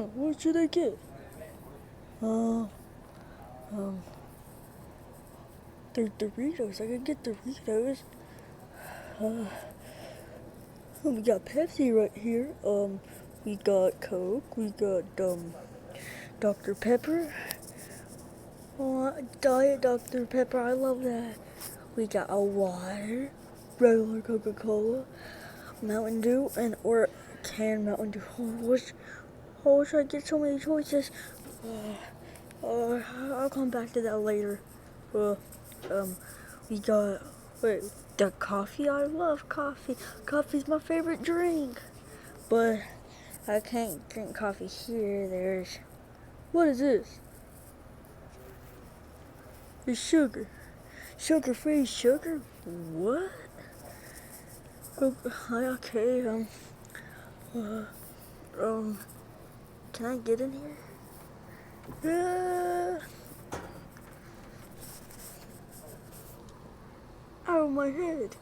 What should I get? Uh, the Doritos. I can get Doritos. Uh, we got Pepsi right here. We got Coke. We got Dr. Pepper. Diet Dr. Pepper. I love that. We got a water, regular Coca-Cola, Mountain Dew, and or canned Mountain Dew. I wish I get so many choices. I'll come back to that later. Uh, we got the coffee. I love coffee. Coffee's my favorite drink. But I can't drink coffee here. What is this? It's sugar. Sugar-free sugar? What? Okay, can I get in here? Ow, my head.